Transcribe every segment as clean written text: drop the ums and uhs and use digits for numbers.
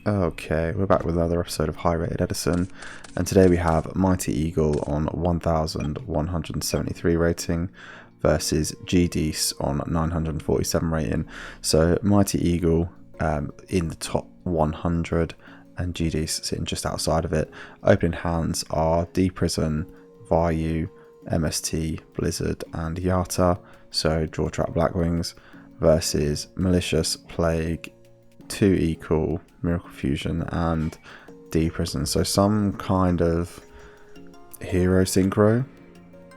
Okay, we're back with another episode of High Rated Edison, and today we have Mighty Eagle on 1173 rating versus GDees on 947 rating. So Mighty Eagle in the top 100 and GDees sitting just outside of it. Opening hands are D Prison, Vayu, MST, Blizzard and Yata, so draw trap Blackwings, versus Malicious, Plague, 2 Equal, Miracle Fusion and D Prison. So some kind of hero synchro,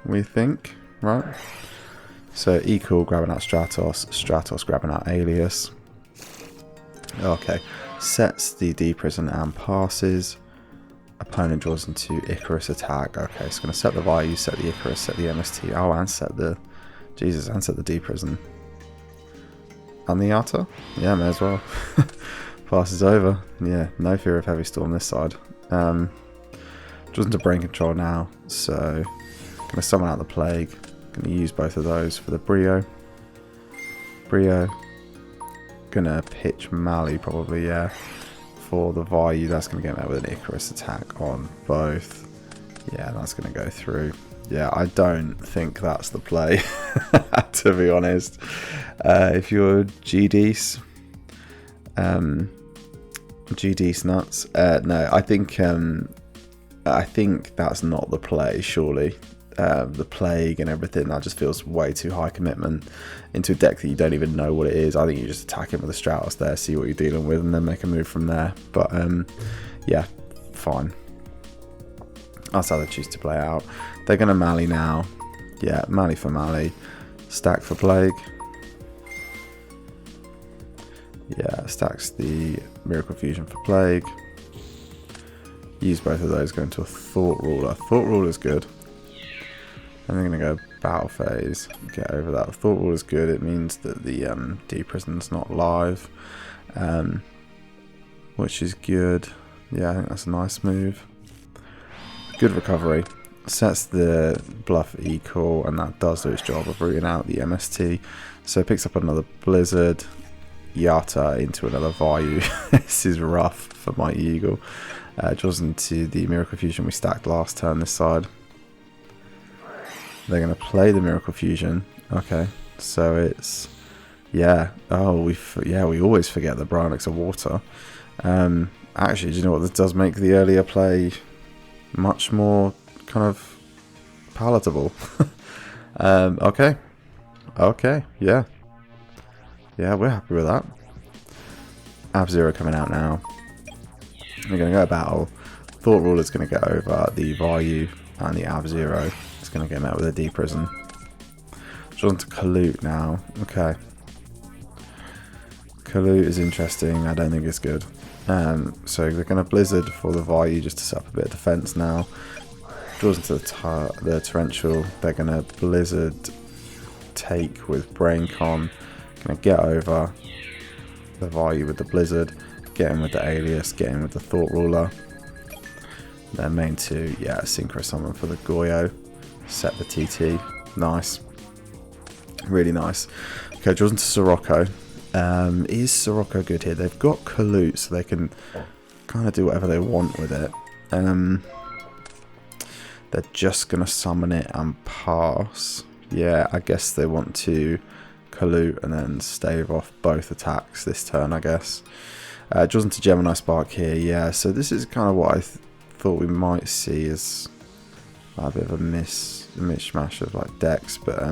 we think, right? So Equal grabbing out Stratos, Stratos grabbing out Alias. Okay, sets the D Prison and passes. Opponent draws into Icarus attack. Okay, so going to set the Vayu, set the Icarus, set the MST. Oh, and set the and set the D Prison. And the Yata? Yeah, may as well. Passes over. Yeah, no fear of Heavy Storm this side. Draws into Brain Control now, so going to summon out the Plague. Going to use both of those for the Brio. Going to pitch Mali probably, yeah. For the Vayu, that's going to get met with an Icarus attack on both. Yeah, that's going to go through. Yeah, I don't think that's the play, to be honest. If you're GDees, GDees nuts. No, I think that's not the play. Surely, the Plague and everything, that just feels way too high commitment into a deck that you don't even know what it is. I think you just attack him with a Stratos there, see what you're dealing with, and then make a move from there. But yeah, fine. That's how they choose to play out. They're going to Mali now. Yeah, Mali for Mali. Stack for Plague. Yeah, stacks the Miracle Fusion for Plague. Use both of those, go into a Thought Ruler. Thought Ruler is good. And they're going to go Battle Phase. Get over that. Thought Ruler is good. It means that the D Prison's not live. Which is good. Yeah, I think that's a nice move. Good recovery. Sets the Bluff Equal, and that does do its job of rooting out the MST. So it picks up another Blizzard, Yata into another Vayu. This is rough for my Eagle. Draws into the Miracle Fusion we stacked last turn this side. They're going to play the Miracle Fusion. Okay, so it's... Yeah. Oh, we always forget that Bryonics are water. Actually, do you know what? This does make the earlier play much more kind of palatable. Okay, yeah, we're happy with that. Ab-Zero coming out now. We're going to go battle. Thought Ruler's going to get over the Vayu, and the Ab-Zero is going to get met with a D Prison. Draws into Kalute now. Okay, Kalute is interesting. I don't think it's good. So they're going to Blizzard for the Vayu just to set up a bit of defense now. Draws into the Torrential. They're going to Blizzard take with Brain Con. Going to get over the Vayu with the Blizzard. Get in with the Alias. Get in with the Thought Ruler. Their main two, yeah, Synchro Summon for the Goyo. Set the TT. Nice. Really nice. Okay, draws into Sirocco. Is Sirocco good here? They've got Kalute, so they can kind of do whatever they want with it. They're just going to summon it and pass. Yeah, I guess they want to Kalute and then stave off both attacks this turn, I guess. Draws into Gemini Spark here, yeah. So this is kind of what I thought we might see as a bit of a mishmash of like decks. But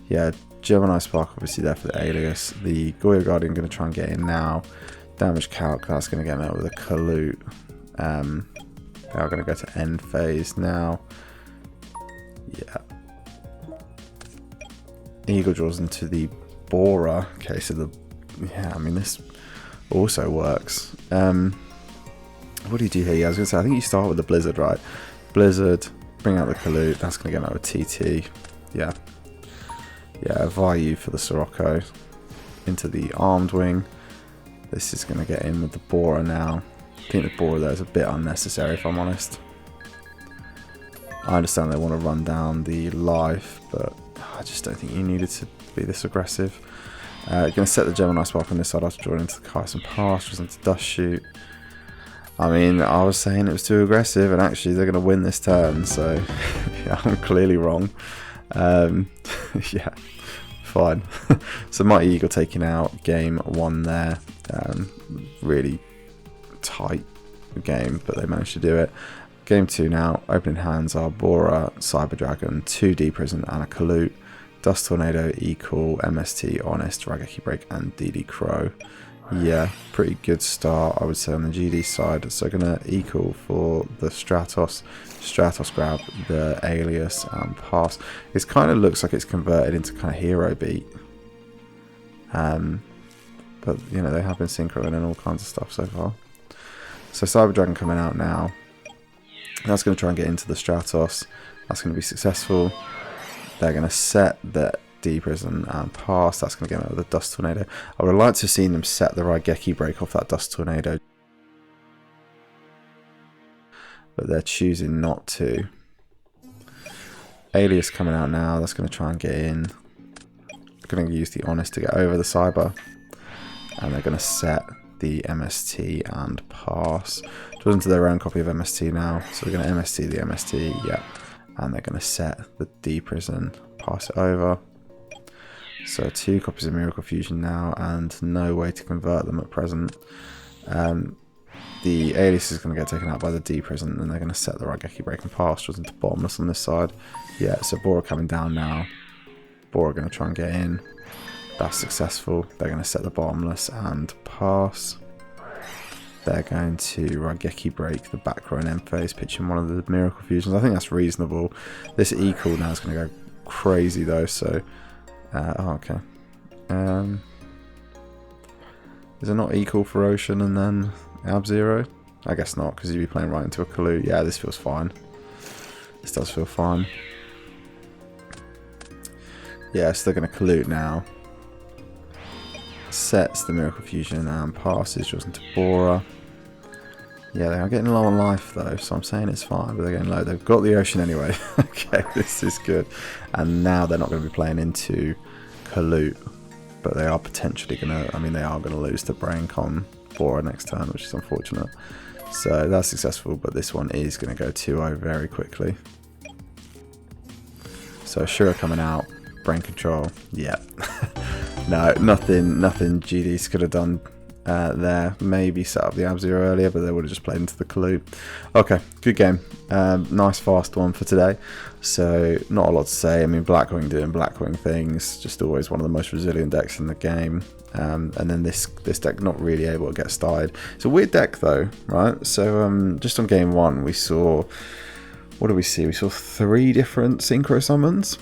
yeah, Gemini Spark obviously there for the Alias. The Goyo Guardian going to try and get in now. Damage calc, that's going to get met with a Kalute. They are going to go to end phase now. Yeah. Eagle draws into the Borer. Okay, so I mean this also works. What do you do here? Yeah, I was going to say, I think you start with the Blizzard, right? Blizzard, bring out the Kalute. That's going to get met with TT. Yeah. Yeah, Vayu for the Sirocco. Into the Armed Wing. This is going to get in with the Borer now. I think the Borer there is a bit unnecessary, if I'm honest. I understand they want to run down the life, but I just don't think you needed to be this aggressive. Going to set the Gemini Spark on this side after drawing into the Kyson Pass, draws into Dust Shoot. I mean, I was saying it was too aggressive, and actually they're going to win this turn, so yeah, I'm clearly wrong. Yeah, fine. So Mighty Eagle taking out game 1 there. Really tight game, but they managed to do it. Game 2 now. Opening hands are Bora, Cyber Dragon, 2D Prison, and a Kalute. Dust Tornado, Equal, MST, Honest, Raigeki Break, and DD Crow. Yeah, pretty good start, I would say, on the GD side. So going to Equal for the Stratos. Stratos grab the Alias and pass. It kind of looks like it's converted into kind of hero beat. But, you know, they have been synchroing and all kinds of stuff so far. So Cyber Dragon coming out now. That's going to try and get into the Stratos. That's going to be successful. They're going to set the D-Prison and pass. That's going to get out of the Dust Tornado. I would have liked to have seen them set the Raigeki Break off that Dust Tornado, but they're choosing not to. Alias coming out now. That's going to try and get in. They're going to use the Honest to get over the Cyber. And they're going to set the MST and pass. Draws into their own copy of MST now. So they're going to MST the MST. Yep. And they're going to set the D-Prison, pass it over. So 2 copies of Miracle Fusion now, and no way to convert them at present. The Alias is going to get taken out by the D-Prison, and they're going to set the Raigeki Break and pass. Draws into Bottomless on this side. Yeah, so Bora coming down now. Bora going to try and get in. That's successful. They're going to set the Bottomless and pass. They're going to Raigeki Break the back row and end phase, pitching one of the Miracle Fusions. I think that's reasonable. This Equal now is going to go crazy though, so... oh, okay. Is it not Equal for Ocean and then Ab-Zero? I guess not, because you'd be playing right into a Kalute. Yeah, this feels fine. This does feel fine. Yeah, so they're going to Kalute now. Sets the Miracle Fusion and passes, draws into Bora. Yeah, they are getting low on life though, so I'm saying it's fine, but they're getting low. They've got the Ocean anyway. Okay, this is good. And now they're not going to be playing into Kalute, but they are potentially going to, I mean, they are going to lose to Braincon Bora next turn, which is unfortunate. So that's successful, but this one is going to go 2-0 very quickly. So Shura coming out, Brain Control, yeah. No, nothing GDs could have done there. Maybe set up the Ab-Zero earlier, but they would have just played into the Kalute. Okay, good game. Nice fast one for today. So not a lot to say. I mean, Blackwing doing Blackwing things, just always one of the most resilient decks in the game. And then this deck not really able to get started. It's a weird deck though, right? So just on game 1 we saw, what did we see? We saw 3 different Synchro summons.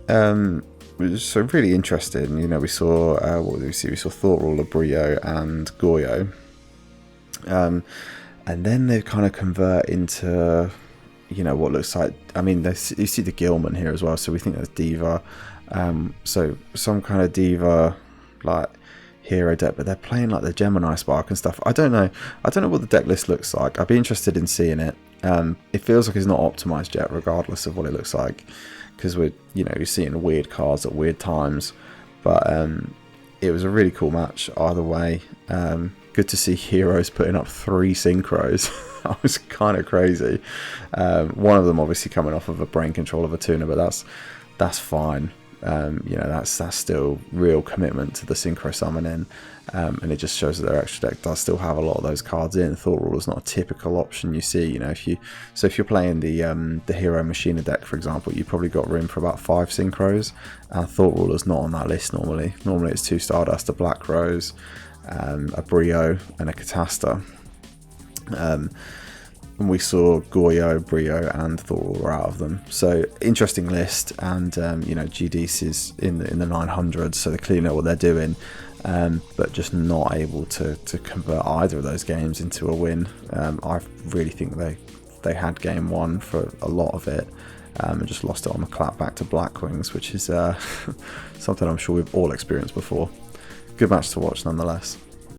So really interesting, you know, we saw, what did we see? We saw Thought Ruler, Brio, and Goyo. And then they kind of convert into, you know, what looks like, I mean, you see the Gilman here as well, so we think that's Diva. So some kind of Diva, like, hero deck, but they're playing like the Gemini Spark and stuff. I don't know what the deck list looks like. I'd be interested in seeing it. It feels like it's not optimized yet, regardless of what it looks like, because we're, you know, you're seeing weird cards at weird times. But it was a really cool match either way. Good to see Heroes putting up 3 synchros. That was kind of crazy. One of them obviously coming off of a Brain Control of a tuner, but that's fine. You know, that's still real commitment to the synchro summoning, and it just shows that their extra deck does still have a lot of those cards in. Thought Ruler is not a typical option you see. You know, if you're playing the Hero Machina deck, for example, you've probably got room for about 5 synchros, and Thought Ruler's not on that list normally. Normally it's 2 Stardust, a Black Rose, a Brio, and a Catasta. And we saw Goyo, Brio, and Thor were out of them. So interesting list, and you know, GDs is in the 900s, so they clearly know what they're doing, but just not able to convert either of those games into a win. I really think they had game 1 for a lot of it, and just lost it on the clap back to Blackwings, which is something I'm sure we've all experienced before. Good match to watch nonetheless.